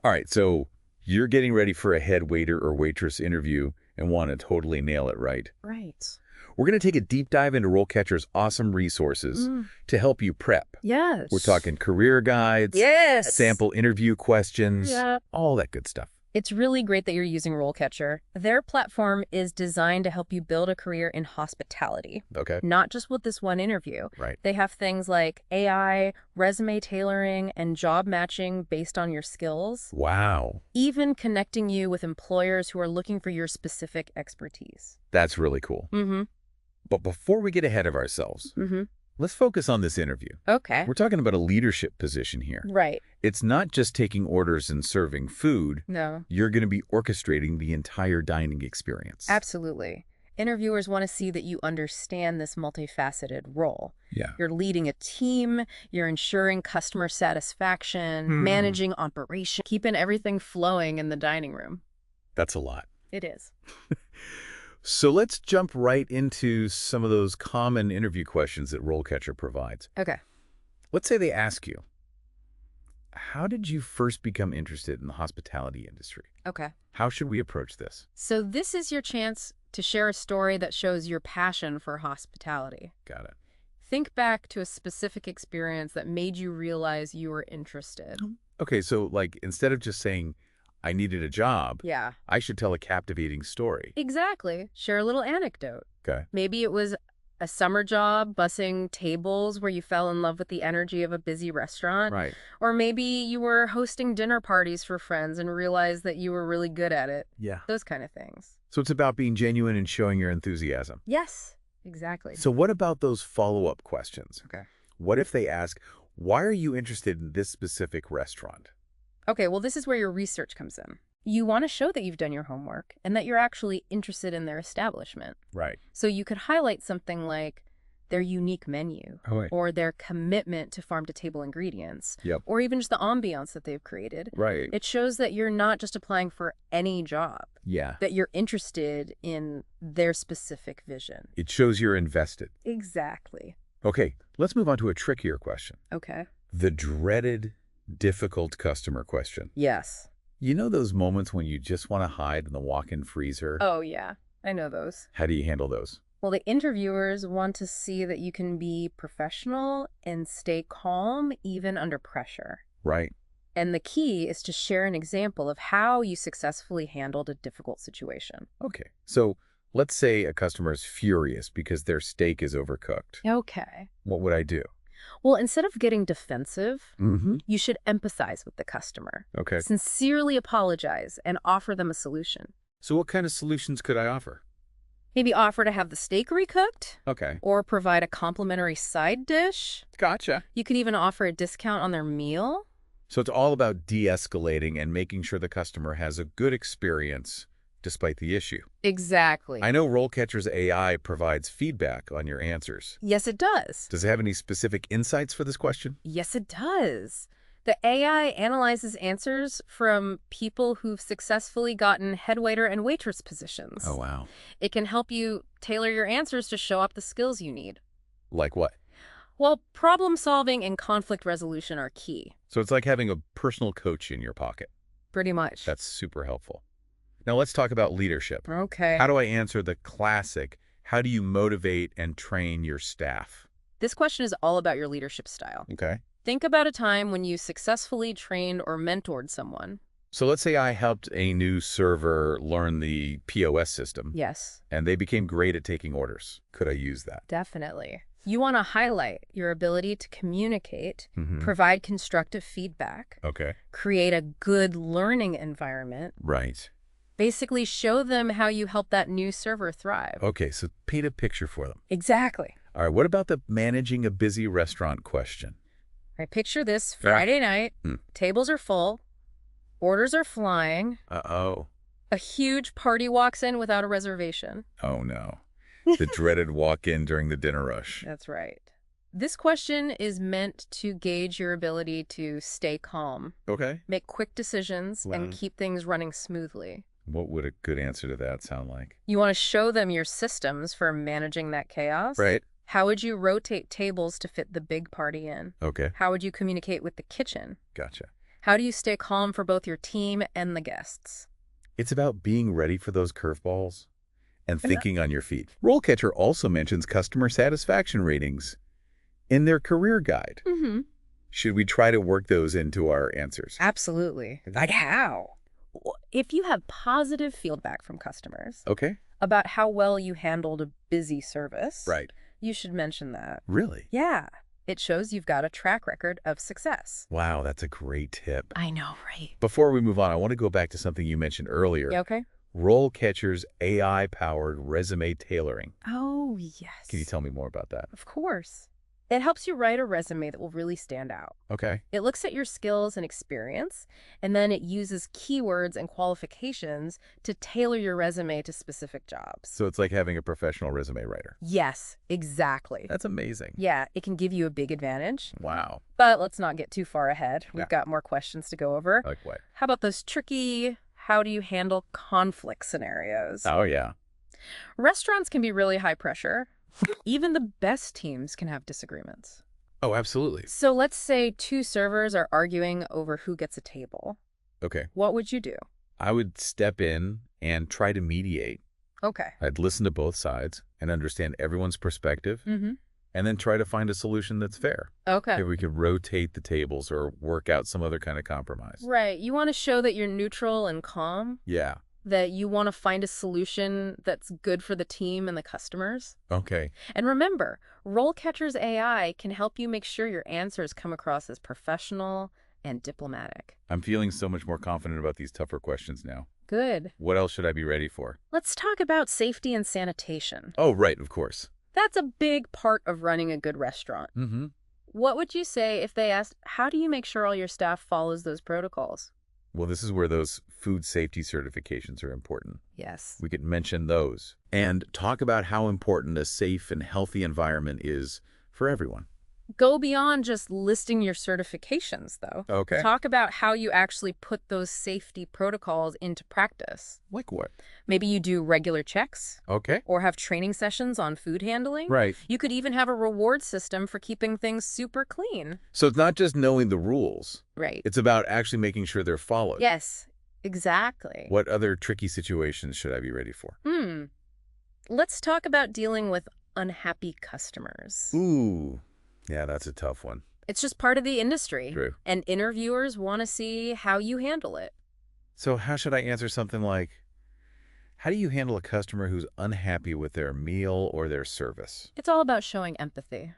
All right, so you're getting ready for a head waiter or waitress interview and want to totally nail it, right? Right. We're going to take a deep dive into RoleCatcher's awesome resources to help you prep. Yes. We're talking career guides, Yes. sample interview questions, Yeah. all that good stuff. It's really great that you're using RoleCatcher. Their platform is designed to help you build a career in hospitality. Okay. Not just with this one interview. Right. They have things like AI, resume tailoring, and job matching based on your skills. Wow. Even connecting you with employers who are looking for your specific expertise. That's really cool. Mm-hmm. But before we get ahead of ourselves, let's focus on this interview. Okay. We're talking about a leadership position here. Right. It's not just taking orders and serving food. No. You're going to be orchestrating the entire dining experience. Absolutely. Interviewers want to see that you understand this multifaceted role. Yeah. You're leading a team, you're ensuring customer satisfaction, managing operation, keeping everything flowing in the dining room. That's a lot. It is. So let's jump right into some of those common interview questions that RoleCatcher provides. Okay. Let's say they ask you, how did you first become interested in the hospitality industry? Okay. How should we approach this? So this is your chance to share a story that shows your passion for hospitality. Got it. Think back to a specific experience that made you realize you were interested. Okay, so like instead of just saying, I needed a job, Yeah. I should tell a captivating story. Exactly. Share a little anecdote. Okay. Maybe it was a summer job bussing tables where you fell in love with the energy of a busy restaurant. Right. Or maybe you were hosting dinner parties for friends and realized that you were really good at it. Yeah. Those kind of things. So it's about being genuine and showing your enthusiasm. Yes, exactly. So what about those follow-up questions? Okay. What if they ask, why are you interested in this specific restaurant? Okay, well, this is where your research comes in. You want to show that you've done your homework and that you're actually interested in their establishment. Right. So you could highlight something like their unique menu, or their commitment to farm-to-table ingredients, or even just the ambiance that they've created. Right. It shows that you're not just applying for any job, Yeah. that you're interested in their specific vision. It shows you're invested. Exactly. Okay, let's move on to a trickier question. Okay. The dreaded, difficult customer question. Yes. You know those moments when you just want to hide in the walk-in freezer? Oh, yeah. I know those. How do you handle those? Well, the interviewers want to see that you can be professional and stay calm even under pressure. Right. And the key is to share an example of how you successfully handled a difficult situation. Okay, so let's say a customer is furious because their steak is overcooked. Okay. What would I do? Well, instead of getting defensive, Mm-hmm. you should empathize with the customer. Okay. Sincerely apologize and offer them a solution. So what kind of solutions could I offer? Maybe offer to have the steak recooked Okay. or provide a complimentary side dish. Gotcha. You could even offer a discount on their meal. So it's all about de-escalating and making sure the customer has a good experience despite the issue. Exactly. I know RoleCatcher's AI provides feedback on your answers. Yes, it does. Does it have any specific insights for this question? Yes, it does. The AI analyzes answers from people who've successfully gotten head waiter and waitress positions. Oh, wow. It can help you tailor your answers to show up the skills you need. Like what? Well, problem solving and conflict resolution are key. So it's like having a personal coach in your pocket. Pretty much. That's super helpful. Now let's talk about leadership. Okay. How do I answer the classic, how do you motivate and train your staff? This question is all about your leadership style. Okay. Think about a time when you successfully trained or mentored someone. So let's say I helped a new server learn the POS system. Yes. And they became great at taking orders. Could I use that? Definitely. You want to highlight your ability to communicate, Mm-hmm. provide constructive feedback, Okay. create a good learning environment. Right. Basically, show them how you help that new server thrive. Okay, so paint a picture for them. Exactly. All right, what about the managing a busy restaurant question? I picture this Friday night. Tables are full. Orders are flying. Uh-oh. A huge party walks in without a reservation. Oh, no. The dreaded walk-in during the dinner rush. That's right. This question is meant to gauge your ability to stay calm, Okay. make quick decisions, Wow. and keep things running smoothly. What would a good answer to that sound like? You want to show them your systems for managing that chaos. Right. How would you rotate tables to fit the big party in? Okay. How would you communicate with the kitchen? Gotcha. How do you stay calm for both your team and the guests? It's about being ready for those curveballs and thinking on your feet. RoleCatcher also mentions customer satisfaction ratings in their career guide. Mm-hmm. Should we try to work those into our answers? Absolutely. Like how? If you have positive feedback from customers Okay. about how well you handled a busy service, Right. you should mention that. Really? Yeah. It shows you've got a track record of success. Wow, that's a great tip. I know, right? Before we move on, I want to go back to something you mentioned earlier. Yeah, okay. RoleCatcher's AI-powered resume tailoring. Oh, yes. Can you tell me more about that? Of course. It helps you write a resume that will really stand out. Okay. It looks at your skills and experience, and then it uses keywords and qualifications to tailor your resume to specific jobs. So it's like having a professional resume writer. Yes, exactly. That's amazing. Yeah, it can give you a big advantage. Wow. But let's not get too far ahead. We've Yeah. got more questions to go over. Like what? How about those tricky, how do you handle conflict scenarios? Oh, yeah. Restaurants can be really high pressure. Even the best teams can have disagreements. Oh, absolutely. So let's say two servers are arguing over who gets a table. Okay. What would you do? I would step in and try to mediate. Okay. I'd listen to both sides and understand everyone's perspective, Mm-hmm. and then try to find a solution that's fair. Okay. Maybe we could rotate the tables or work out some other kind of compromise. Right. You want to show that you're neutral and calm, Yeah. that you want to find a solution that's good for the team and the customers. Okay. And remember, RoleCatcher's AI can help you make sure your answers come across as professional and diplomatic. I'm feeling so much more confident about these tougher questions now. Good. What else should I be ready for? Let's talk about safety and sanitation. Oh, right, of course. That's a big part of running a good restaurant. Mm-hmm. What would you say if they asked, how do you make sure all your staff follows those protocols? Well, this is where those food safety certifications are important. Yes. We could mention those and talk about how important a safe and healthy environment is for everyone. Go beyond just listing your certifications, though. Okay. Talk about how you actually put those safety protocols into practice. Like what? Maybe you do regular checks Okay. or have training sessions on food handling. Right. You could even have a reward system for keeping things super clean. So it's not just knowing the rules. Right. It's about actually making sure they're followed. Yes, exactly. What other tricky situations should I be ready for? Let's talk about dealing with unhappy customers. Ooh. Yeah, that's a tough one. It's just part of the industry. True. And interviewers want to see how you handle it. So how should I answer something like, how do you handle a customer who's unhappy with their meal or their service? It's all about showing empathy.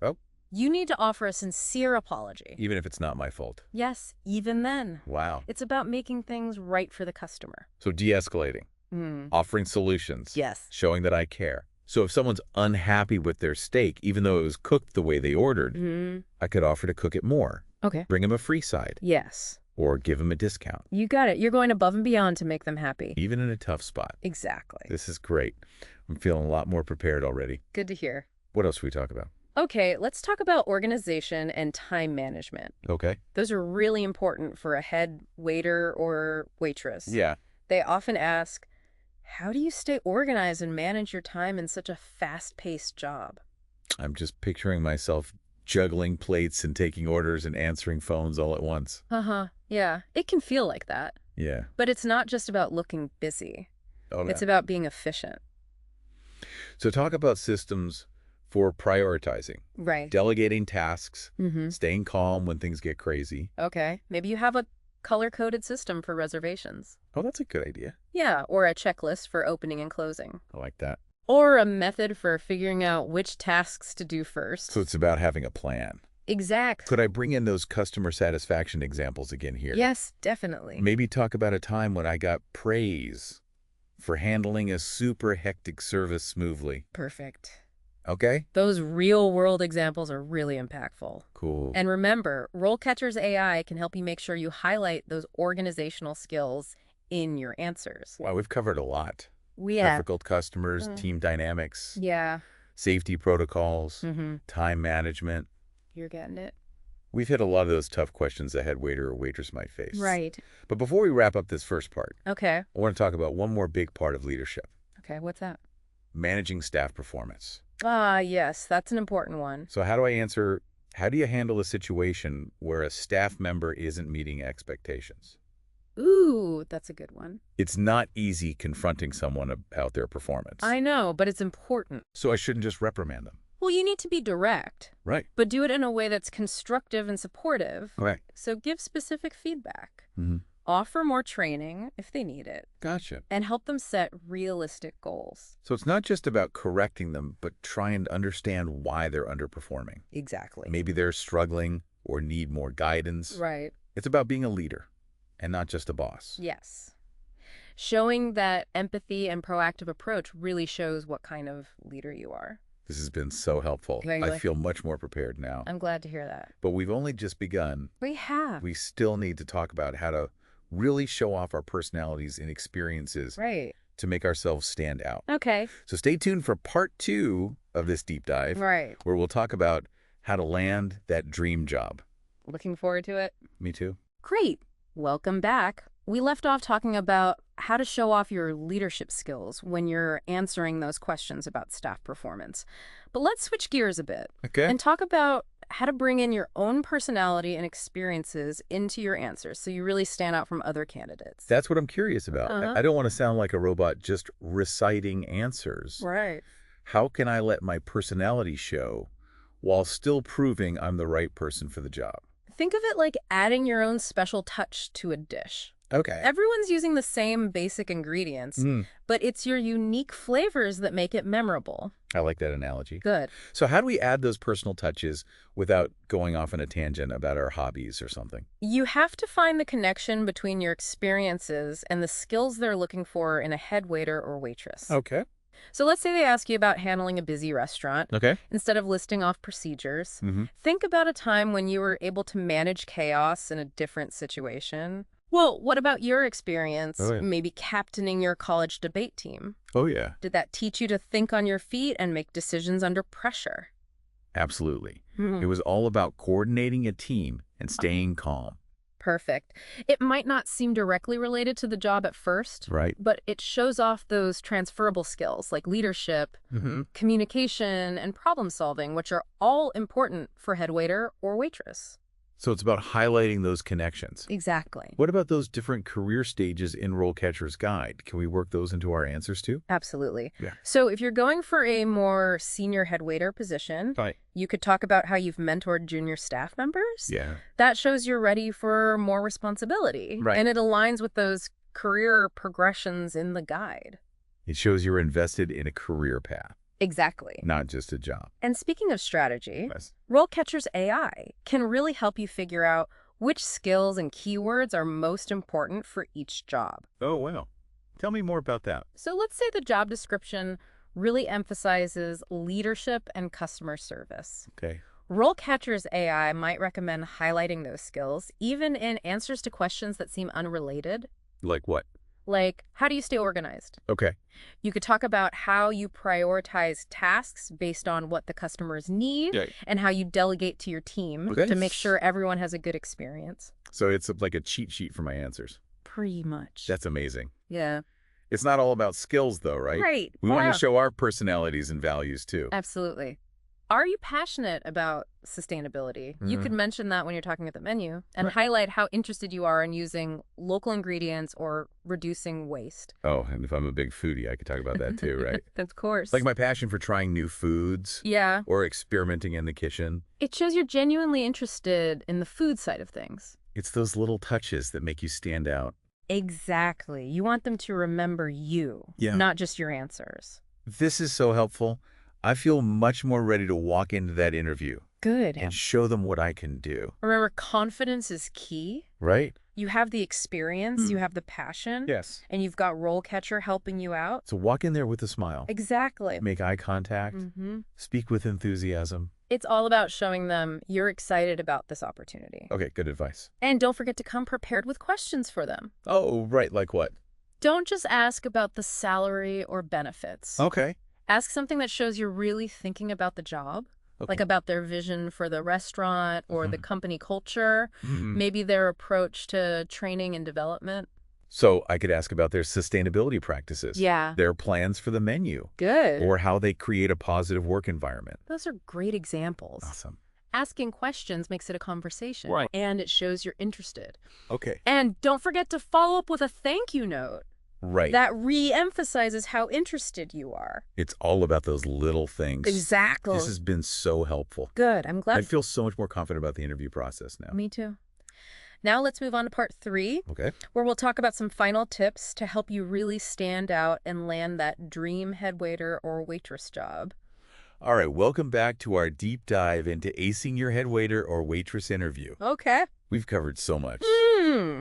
Oh. You need to offer a sincere apology. Even if it's not my fault. Yes, even then. Wow. It's about making things right for the customer. So de-escalating, offering solutions, Yes. showing that I care. So if someone's unhappy with their steak, even though it was cooked the way they ordered, I could offer to cook it more, Okay. bring them a free side, Yes. or give them a discount, You got it. You're going above and beyond to make them happy. even in a tough spot. Exactly. This is great. I'm feeling a lot more prepared already. Good to hear. What else should we talk about? Okay, let's talk about organization and time management. Okay. Those are really important for a head waiter or waitress. Yeah. They often ask, how do you stay organized and manage your time in such a fast-paced job? I'm just picturing myself juggling plates and taking orders and answering phones all at once. Uh-huh. Yeah, it can feel like that. Yeah. But it's not just about looking busy. Oh, no. It's about being efficient. So talk about systems for prioritizing, Right. delegating tasks, Mm-hmm. staying calm when things get crazy. Okay. Maybe you have a color-coded system for reservations. Oh, that's a good idea. Yeah, or a checklist for opening and closing. I like that. Or a method for figuring out which tasks to do first. So it's about having a plan. Exactly. Could I bring in those customer satisfaction examples again here? Yes, definitely. Maybe talk about a time when I got praise for handling a super hectic service smoothly. Perfect. Okay? Those real-world examples are really impactful. Cool. And remember, RoleCatcher's AI can help you make sure you highlight those organizational skills in your answers. Wow, we've covered a lot. Yeah. Difficult customers, team dynamics, Yeah. safety protocols, Mm-hmm. time management. You're getting it. We've hit a lot of those tough questions a head waiter or waitress might face. Right. But before we wrap up this first part, Okay. I want to talk about one more big part of leadership, Okay, what's that? managing staff performance. Ah, yes, that's an important one. So how do I answer, How do you handle a situation where a staff member isn't meeting expectations? Ooh, that's a good one. It's not easy confronting someone about their performance. I know, but it's important. So I shouldn't just reprimand them. Well, you need to be direct. Right. But do it in a way that's constructive and supportive. Right. So give specific feedback. Mm-hmm. Offer more training if they need it. Gotcha. And help them set realistic goals. So it's not just about correcting them, but trying to understand why they're underperforming. Exactly. Maybe they're struggling or need more guidance. Right. It's about being a leader and not just a boss. Yes. Showing that empathy and proactive approach really shows what kind of leader you are. This has been so helpful. I feel much more prepared now. I'm glad to hear that. But we've only just begun. We have. We still need to talk about how to really show off our personalities and experiences to make ourselves stand out. Okay. So stay tuned for part 2 of this deep dive, where we'll talk about how to land that dream job. Looking forward to it. Me too. Great. Welcome back. We left off talking about how to show off your leadership skills when you're answering those questions about staff performance. But let's switch gears a bit and talk about how to bring in your own personality and experiences into your answers so you really stand out from other candidates. That's what I'm curious about. I don't want to sound like a robot just reciting answers. Right. How can I let my personality show while still proving I'm the right person for the job? Think of it like adding your own special touch to a dish. Okay. Everyone's using the same basic ingredients, but it's your unique flavors that make it memorable. I like that analogy. Good. So how do we add those personal touches without going off on a tangent about our hobbies or something? You have to find the connection between your experiences and the skills they're looking for in a head waiter or waitress. Okay. So let's say they ask you about handling a busy restaurant. Okay. Instead of listing off procedures, think about a time when you were able to manage chaos in a different situation. Well, what about your experience, maybe captaining your college debate team? Oh, yeah. Did that teach you to think on your feet and make decisions under pressure? Absolutely. It was all about coordinating a team and staying calm. Perfect. It might not seem directly related to the job at first, but it shows off those transferable skills like leadership, communication, and problem solving, which are all important for head waiter or waitress. So it's about highlighting those connections. Exactly. What about those different career stages in RoleCatcher's guide? Can we work those into our answers too? Absolutely. Yeah. So if you're going for a more senior head waiter position, you could talk about how you've mentored junior staff members. Yeah. That shows you're ready for more responsibility. And it aligns with those career progressions in the guide. It shows you're invested in a career path. Exactly. Not just a job. And speaking of strategy, RoleCatcher's AI can really help you figure out which skills and keywords are most important for each job. Oh, wow. Tell me more about that. So let's say the job description really emphasizes leadership and customer service. Okay. RoleCatcher's AI might recommend highlighting those skills, even in answers to questions that seem unrelated. Like what? Like, how do you stay organized? Okay. You could talk about how you prioritize tasks based on what the customers need and how you delegate to your team to make sure everyone has a good experience. So it's like a cheat sheet for my answers. Pretty much. That's amazing. Yeah. It's not all about skills, though, right? Right. We want to show our personalities and values, too. Absolutely. Are you passionate about sustainability? You could mention that when you're talking at the menu and highlight how interested you are in using local ingredients or reducing waste. Oh, and if I'm a big foodie, I could talk about that too, right? Of course. Like my passion for trying new foods. Yeah. Or experimenting in the kitchen. It shows you're genuinely interested in the food side of things. It's those little touches that make you stand out. Exactly. You want them to remember you, not just your answers. This is so helpful. I feel much more ready to walk into that interview. Good. And show them what I can do. Remember, confidence is key. Right. You have the experience, you have the passion. Yes. And you've got RoleCatcher helping you out. So walk in there with a smile. Exactly. Make eye contact. Speak with enthusiasm. It's all about showing them you're excited about this opportunity. Okay, good advice. And don't forget to come prepared with questions for them. Oh, right. Like what? Don't just ask about the salary or benefits. Okay. Ask something that shows you're really thinking about the job, like about their vision for the restaurant or the company culture, maybe their approach to training and development. So I could ask about their sustainability practices. Yeah. Their plans for the menu. Good. Or how they create a positive work environment. Those are great examples. Awesome. Asking questions makes it a conversation. Right. And it shows you're interested. Okay. And don't forget to follow up with a thank you note. Right. That re-emphasizes how interested you are. It's all about those little things. Exactly. This has been so helpful. Good. I'm glad. I feel so much more confident about the interview process now. Me too. Now let's move on to part 3, Okay. where we'll talk about some final tips to help you really stand out and land that dream head waiter or waitress job. All right, welcome back to our deep dive into acing your head waiter or waitress interview. Okay. We've covered so much,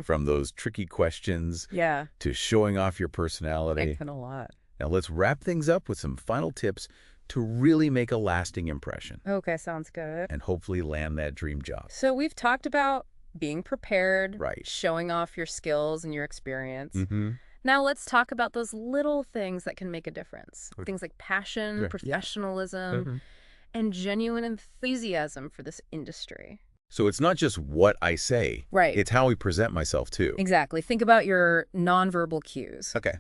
from those tricky questions to showing off your personality. I've been a lot. Now let's wrap things up with some final tips to really make a lasting impression. Okay, sounds good. And hopefully land that dream job. So we've talked about being prepared, Right. showing off your skills and your experience. Mm-hmm. Now let's talk about those little things that can make a difference. Okay. Things like passion, Right. professionalism, and genuine enthusiasm for this industry. So it's not just what I say. Right. It's how I present myself, too. Exactly. Think about your nonverbal cues. Okay.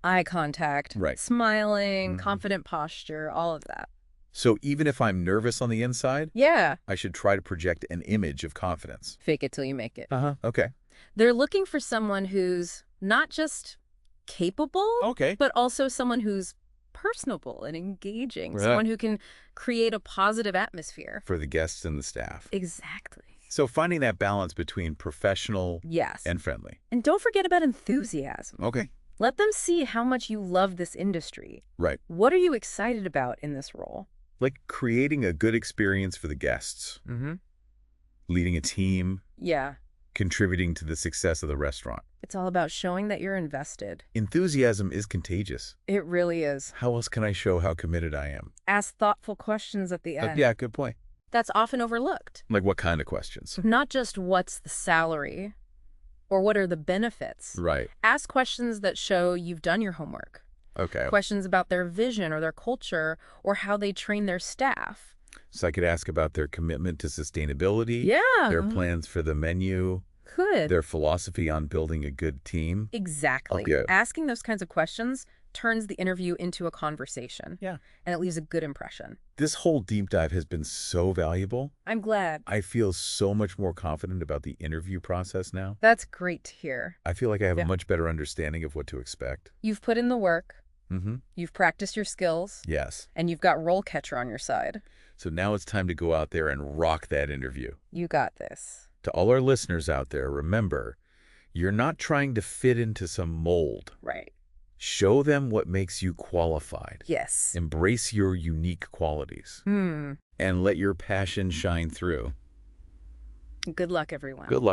Eye contact, Right. smiling, confident posture, all of that. So even if I'm nervous on the inside, Yeah. I should try to project an image of confidence. Fake it till you make it. Okay. They're looking for someone who's not just capable, Okay. but also someone who's personable and engaging, Right. someone who can create a positive atmosphere. For the guests and the staff. Exactly. So finding that balance between professional Yes. and friendly. And don't forget about enthusiasm. Okay. Let them see how much you love this industry. Right. What are you excited about in this role? Like creating a good experience for the guests, leading a team, Yeah. contributing to the success of the restaurant. It's all about showing that you're invested. Enthusiasm is contagious. It really is. How else can I show how committed I am? Ask thoughtful questions at the end. Yeah, good point. That's often overlooked. Like what kind of questions? Not just what's the salary or what are the benefits. Right. Ask questions that show you've done your homework. Okay. Questions about their vision or their culture or how they train their staff. So I could ask about their commitment to sustainability, Yeah. their plans for the menu, Good. their philosophy on building a good team. Exactly. Okay. Asking those kinds of questions turns the interview into a conversation. Yeah. And it leaves a good impression. This whole deep dive has been so valuable. I'm glad. I feel so much more confident about the interview process now. That's great to hear. I feel like I have a much better understanding of what to expect. You've put in the work. Mm-hmm. You've practiced your skills. Yes. And you've got RoleCatcher on your side. So now it's time to go out there and rock that interview. You got this. To all our listeners out there, remember, you're not trying to fit into some mold. Right. Show them what makes you qualified. Yes. Embrace your unique qualities. And let your passion shine through. Good luck, everyone. Good luck.